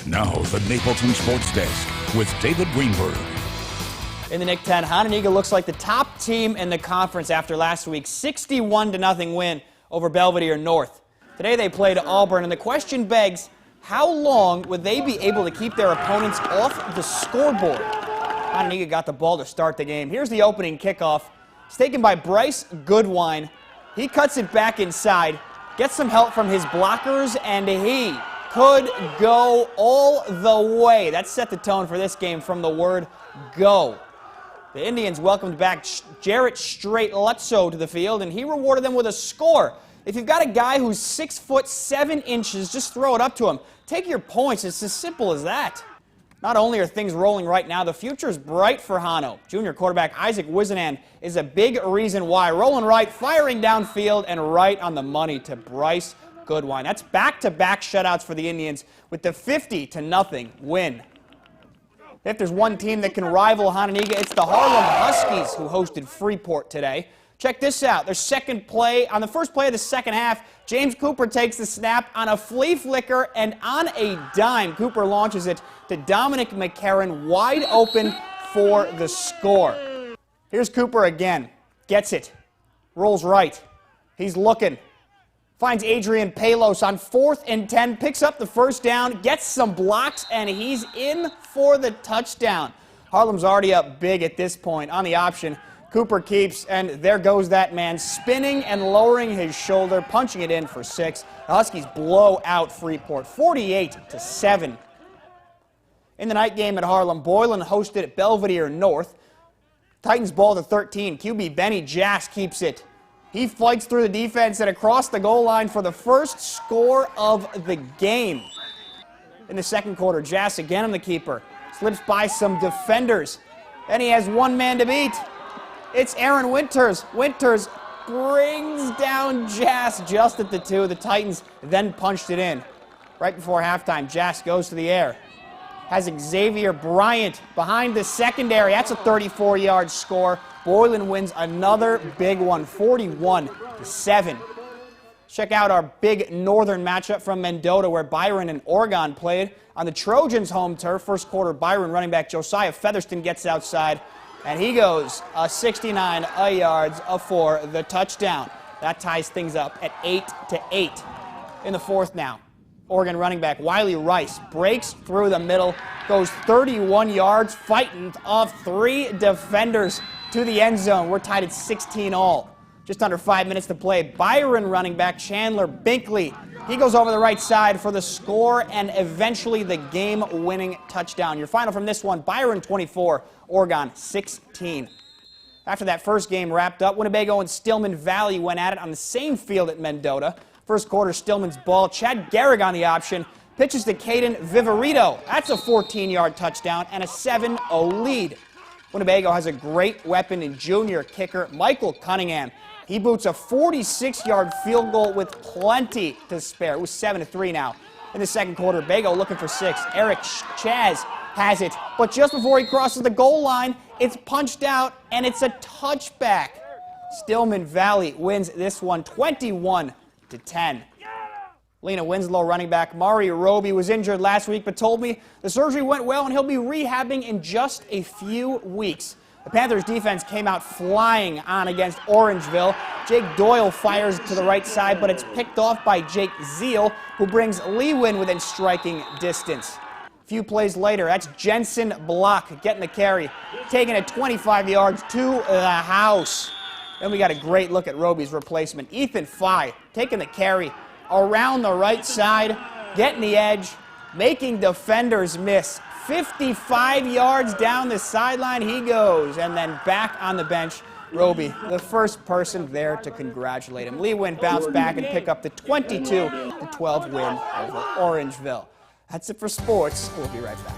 Now, the Napleton Sports Desk with David Greenberg. In the Nick 10, Hononegah looks like the top team in the conference after last week's 61-0 win over Belvidere North. Today they played Auburn, and the question begs, how long would they be able to keep their opponents off the scoreboard? Hononegah got the ball to start the game. Here's the opening kickoff. It's taken by Bryce Goodwine. He cuts it back inside, gets some help from his blockers, and he could go all the way. That set the tone for this game from the word go. The Indians welcomed back Jarrett Straight-Lutzo to the field, and he rewarded them with a score. If you've got a guy who's 6'7", just throw it up to him. Take your points. It's as simple as that. Not only are things rolling right now, the future is bright for Hano. Junior quarterback Isaac Wisenan is a big reason why. Rolling right, firing downfield, and right on the money to Bryce Goodwine. That's back-to-back shutouts for the Indians with the 50-0 win. If there's one team that can rival Hononegah, it's the Harlem Huskies, who hosted Freeport today. Check this out. Their second play, on the first play of the second half, James Cooper takes the snap on a flea flicker, and on a dime, Cooper launches it to Dominic McCarron, wide open for the score. Here's Cooper again. Gets it. Rolls right. He's looking. Finds Adrian Palos on 4th and 10, picks up the first down, gets some blocks, and he's in for the touchdown. Harlem's already up big at this point. On the option, Cooper keeps, and there goes that man, spinning and lowering his shoulder, punching it in for 6. The Huskies blow out Freeport, 48-7. In the night game at Harlem, Boylan hosted at Belvidere North. Titans ball to 13. QB Benny Jass keeps it. He fights through the defense and across the goal line for the first score of the game. In the second quarter, Jass again on the keeper. Slips by some defenders. Then he has one man to beat. It's Aaron Winters. Winters brings down Jass just at the 2. The Titans then punched it in. Right before halftime, Jass goes to the air. Has Xavier Bryant behind the secondary. That's a 34-yard score. Boylan wins another big one, 41-7. Check out our big northern matchup from Mendota, where Byron and Oregon played. On the Trojans' home turf, first quarter, Byron running back Josiah Featherston gets outside, and he goes 69 yards for the touchdown. That ties things up at 8-8. In the fourth now, Oregon running back Wiley Rice breaks through the middle, goes 31 yards, fighting off 3 defenders to the end zone. We're tied at 16 all. Just under 5 minutes to play. Byron running back Chandler Binkley. He goes over the right side for the score and eventually the game-winning touchdown. Your final from this one, Byron 24, Oregon 16. After that first game wrapped up, Winnebago and Stillman Valley went at it on the same field at Mendota. First quarter, Stillman's ball. Chad Garrig on the option. Pitches to Caden Viverito. That's a 14-yard touchdown and a 7-0 lead. Winnebago has a great weapon in junior kicker Michael Cunningham. He boots a 46-yard field goal with plenty to spare. It was 7-3 now. In the second quarter, Bago looking for 6. Eric Chaz has it, but just before he crosses the goal line, it's punched out, and it's a touchback. Stillman Valley wins this one 21-10. Lena Winslow running back Mari Roby was injured last week, but told me the surgery went well and he'll be rehabbing in just a few weeks. The Panthers defense came out flying on against Orangeville. Jake Doyle fires to the right side, but it's picked off by Jake Zeal, who brings Lewin within striking distance. A few plays later, that's Jensen Block getting the carry, taking it 25 yards to the house. Then we got a great look at Roby's replacement, Ethan Fye, taking the carry around the right side, getting the edge, making defenders miss. 55 yards down the sideline he goes, and then back on the bench, Roby, the first person there to congratulate him. Lewin bounced back and pick up the 22-12 win over Orangeville. That's it for sports. We'll be right back.